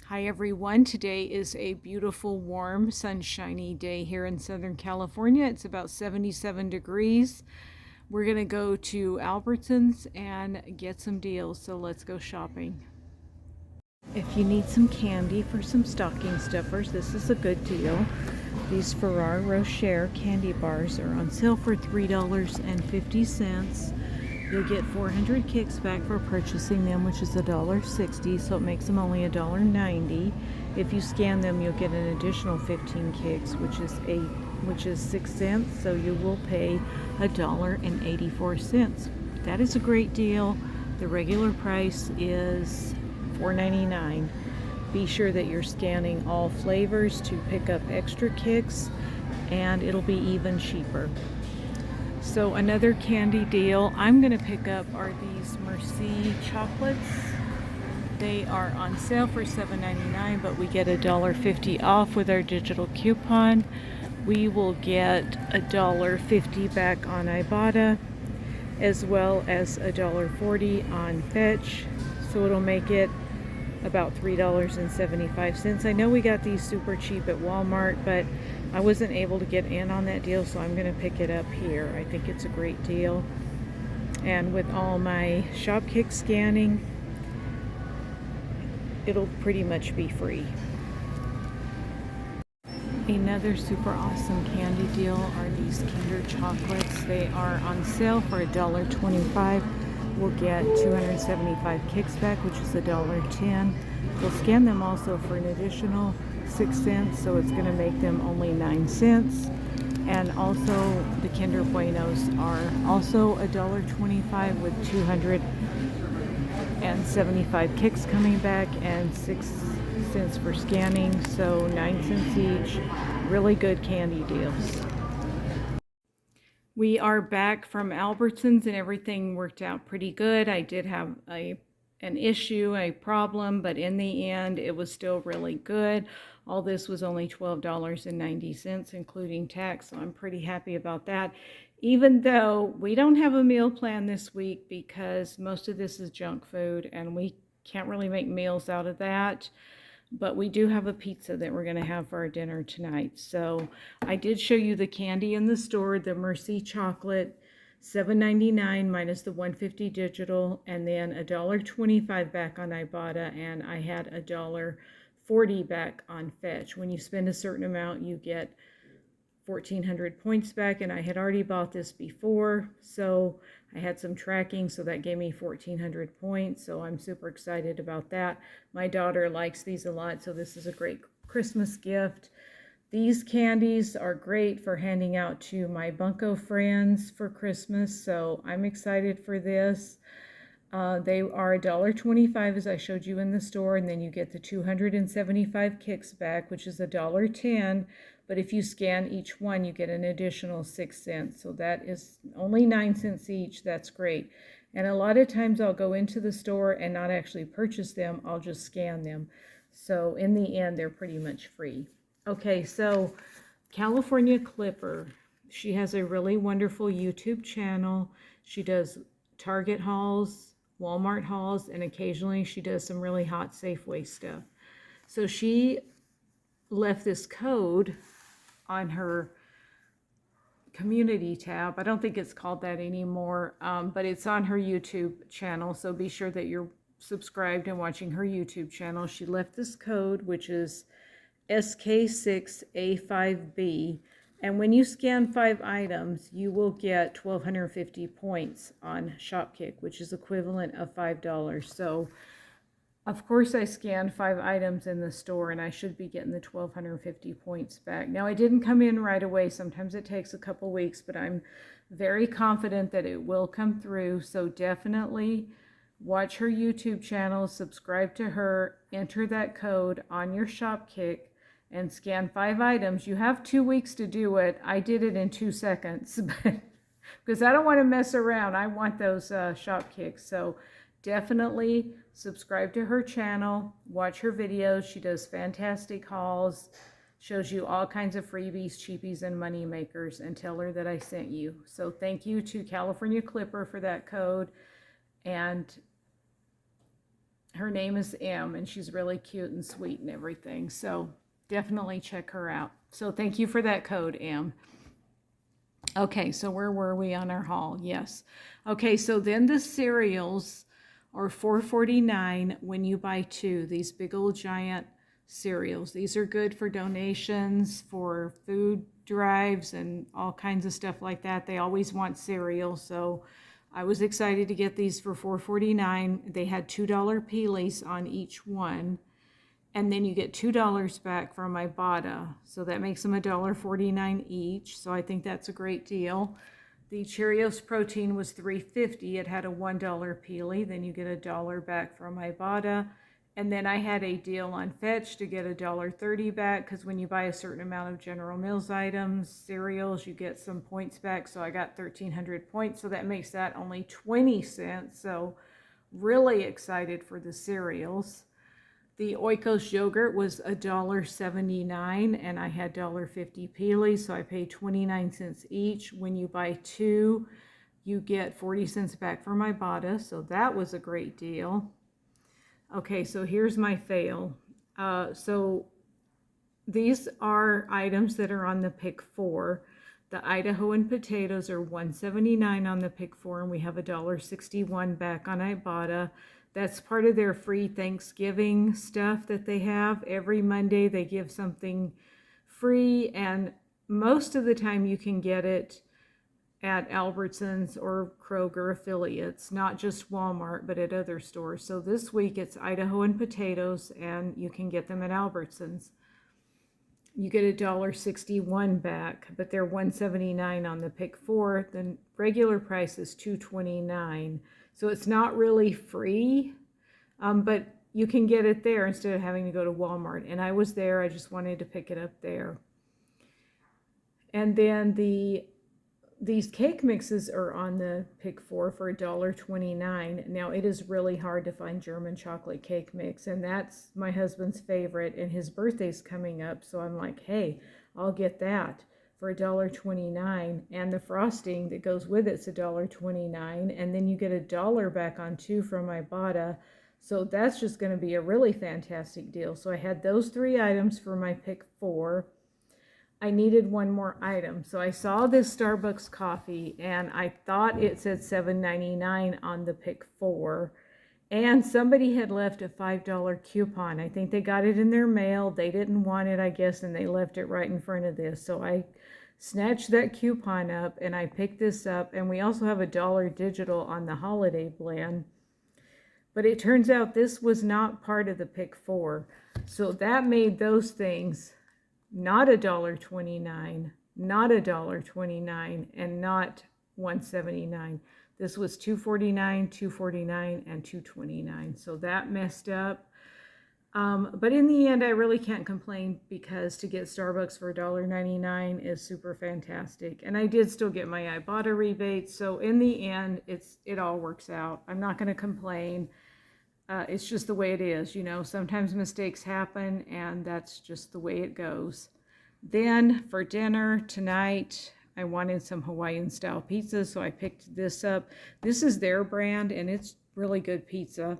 Hi everyone, today is a beautiful, warm, sunshiny day here in Southern California. It's about 77 degrees. We're gonna go to Albertsons and get some deals, so let's go shopping. If you need some candy for some stocking stuffers, this is a good deal. These Ferrero Rocher candy bars are on sale for $3.50. You'll get 400 kicks back for purchasing them, which is $1.60, so it makes them only $1.90. If you scan them, you'll get an additional 15 kicks, which is 6 cents, so you will pay $1.84. That is a great deal. The regular price is $4.99. Be sure that you're scanning all flavors to pick up extra kicks, and it'll be even cheaper. So another candy deal I'm going to pick up are these Merci chocolates. They are on sale for $7.99, but we get $1.50 off with our digital coupon. We will get $1.50 back on Ibotta, as well as $1.40 on Fetch. So it'll make it about $3.75. I know we got these super cheap at Walmart, but I wasn't able to get in on that deal, so I'm going to pick it up here. I think it's a great deal. And with all my Shopkick scanning, it'll pretty much be free. Another super awesome candy deal are these Kinder chocolates. They are on sale for $1.25. We'll get 275 kicks back, which is $1.10. We'll scan them also for an additional 6 cents, so it's going to make them only 9 cents. And also the Kinder Buenos are also $1.25 with 275 kicks coming back and 6 cents for scanning, so 9 cents each. Really good candy deals. We are back from Albertsons and everything worked out pretty good. I did have an issue, a problem, but in the end it was still really good. All this was only $12.90, including tax, so I'm pretty happy about that. Even though we don't have a meal plan this week because most of this is junk food and we can't really make meals out of that. But we do have a pizza that we're going to have for our dinner tonight. So I did show you the candy in the store, the Merci chocolate, $7.99 minus the $1.50 digital, and then $1.25 back on Ibotta, and I had $1.40 back on Fetch. When you spend a certain amount, you get 1,400 points back, and I had already bought this before, so I had some tracking, so that gave me 1,400 points, so I'm super excited about that. My daughter likes these a lot, so this is a great Christmas gift. These candies are great for handing out to my bunco friends for Christmas, so I'm excited for this. They are $1.25 as I showed you in the store, and then you get the 275 kicks back, which is $1.10. But if you scan each one, you get an additional 6 cents. So that is only 9 cents each. That's great. And a lot of times I'll go into the store and not actually purchase them. I'll just scan them. So in the end, they're pretty much free. Okay, so California Clipper. She has a really wonderful YouTube channel. She does Target hauls, Walmart hauls, and occasionally she does some really hot Safeway stuff. So she left this code on her community tab. I don't think it's called that anymore, but it's on her YouTube channel, so be sure that you're subscribed and watching her YouTube channel. She left this code, which is SK6A5B, and when you scan 5 items, you will get 1,250 points on Shopkick, which is equivalent of $5. So of course I scanned 5 items in the store and I should be getting the 1,250 points back. Now it didn't come in right away. Sometimes it takes a couple weeks, but I'm very confident that it will come through. So definitely watch her YouTube channel, subscribe to her, enter that code on your Shopkick, and scan 5 items. You have 2 weeks to do it. I did it in 2 seconds, but because I don't want to mess around. I want those Shopkicks. So definitely subscribe to her channel, watch her videos. She does fantastic hauls, shows you all kinds of freebies, cheapies, and money makers, and tell her that I sent you. So thank you to California Clipper for that code. And Her name is M, and she's really cute and sweet and everything. So definitely check her out. So thank you for that code, M. Okay, so where were we on our haul? Yes. Okay, so then the cereals are $4.49 when you buy two. These big old giant cereals. These are good for donations, for food drives, and all kinds of stuff like that. They always want cereal, so I was excited to get these for $4.49. They had $2 peelies on each one. And then you get $2 back from Ibotta. So that makes them $1.49 each. So I think that's a great deal. The Cheerios protein was $3.50. It had a $1 peelie. Then you get $1 back from Ibotta. And then I had a deal on Fetch to get $1.30 back, because when you buy a certain amount of General Mills items, cereals, you get some points back. So I got 1,300 points. So that makes that only 20 cents. So really excited for the cereals. The Oikos yogurt was $1.79, and I had $1.50 peelies, so I paid 29 cents each. When you buy two, you get 40 cents back from Ibotta, so that was a great deal. Okay, so here's my fail. So these are items that are on the Pick 4. The Idahoan potatoes are $1.79 on the Pick 4, and we have $1.61 back on Ibotta. That's part of their free Thanksgiving stuff that they have. Every Monday they give something free, and most of the time you can get it at Albertsons or Kroger affiliates, not just Walmart, but at other stores. So this week it's Idahoan potatoes, and you can get them at Albertsons. You get $1.61 back, but they're $1.79 on the Pick 4. The regular price is $2.29. So it's not really free, but you can get it there instead of having to go to Walmart. And I was there, I just wanted to pick it up there. And then these cake mixes are on the Pick 4 for $1.29. Now it is really hard to find German chocolate cake mix, and that's my husband's favorite, and his birthday's coming up. So I'm like, hey, I'll get that for $1.29, and the frosting that goes with it's $1.29, and then you get $1 back on two from Ibotta. So that's just going to be a really fantastic deal. So I had those three items for my Pick 4. I needed one more item. So I saw this Starbucks coffee, and I thought it said $7.99 on the Pick 4. And somebody had left a $5 coupon. I think they got it in their mail. They didn't want it, I guess, and they left it right in front of this. So I snatched that coupon up, and I picked this up. And we also have $1 digital on the holiday blend. But it turns out this was not part of the Pick 4. So that made those things not $1.29, not $1.29, and not $1.79. This was $2.49, $2.49, and $2.29. So that messed up. But in the end, I really can't complain, because to get Starbucks for $1.99 is super fantastic. And I did still get my Ibotta rebate. So in the end, it all works out. I'm not going to complain. It's just the way it is. You know, sometimes mistakes happen, and that's just the way it goes. Then for dinner tonight, I wanted some Hawaiian style pizza, so I picked this up. This is their brand, and it's really good pizza.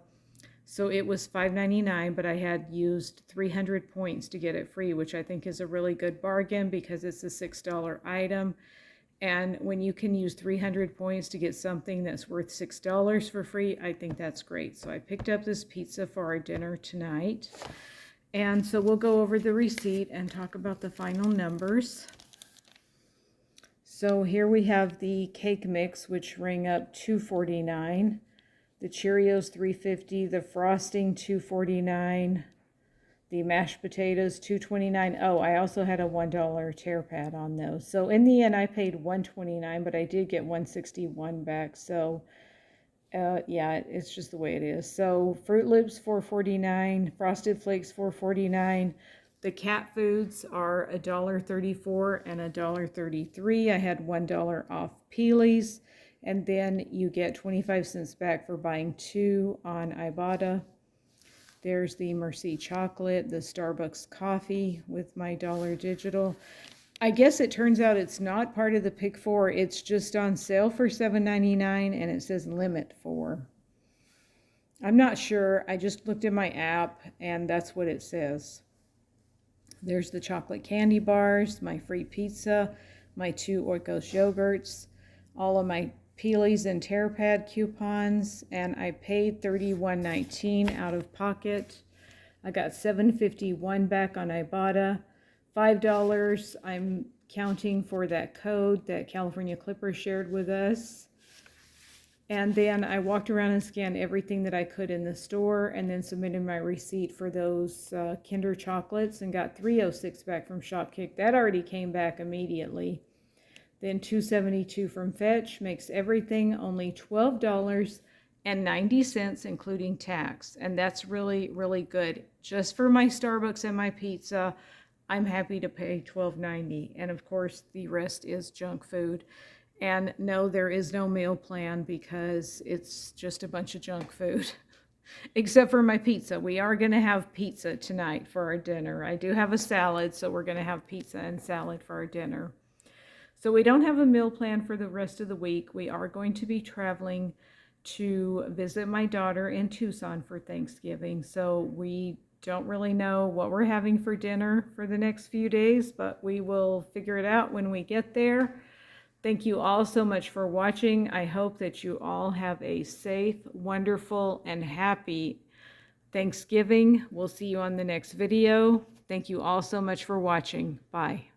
So it was $5.99, but I had used 300 points to get it free, which I think is a really good bargain, because it's a $6 item. And when you can use 300 points to get something that's worth $6 for free, I think that's great. So I picked up this pizza for our dinner tonight. And so we'll go over the receipt and talk about the final numbers. So here we have the cake mix, which rang up $2.49. The Cheerios $3.50, the frosting $2.49, the mashed potatoes $2.29. Oh, I also had a $1 tear pad on those. So in the end, I paid $1.29, but I did get $1.61 back. So yeah, it's just the way it is. So Fruit Loops $4.49, Frosted Flakes $4.49. The cat foods are $1.34 and $1.33. I had $1 off peelies. And then you get 25 cents back for buying two on Ibotta. There's the Mercy chocolate, the Starbucks coffee with my $1 digital. I guess it turns out it's not part of the Pick 4. It's just on sale for $7.99, and it says limit 4. I'm not sure. I just looked in my app and that's what it says. There's the chocolate candy bars, my free pizza, my 2 Oikos yogurts, all of my Peelies and TerraPad coupons, and I paid $31.19 out of pocket. I got $7.51 back on Ibotta, $5 I'm counting for that code that California Clippers shared with us. And then I walked around and scanned everything that I could in the store and then submitted my receipt for those Kinder chocolates and got $3.06 back from Shopkick. That already came back immediately. Then $2.72 from Fetch makes everything only $12.90, including tax. And that's really, really good. Just for my Starbucks and my pizza, I'm happy to pay $12.90. And of course, the rest is junk food. And no, there is no meal plan because it's just a bunch of junk food. Except for my pizza. We are going to have pizza tonight for our dinner. I do have a salad, so we're going to have pizza and salad for our dinner. So we don't have a meal plan for the rest of the week. We are going to be traveling to visit my daughter in Tucson for Thanksgiving. So we don't really know what we're having for dinner for the next few days, but we will figure it out when we get there. Thank you all so much for watching. I hope that you all have a safe, wonderful, and happy Thanksgiving. We'll see you on the next video. Thank you all so much for watching. Bye.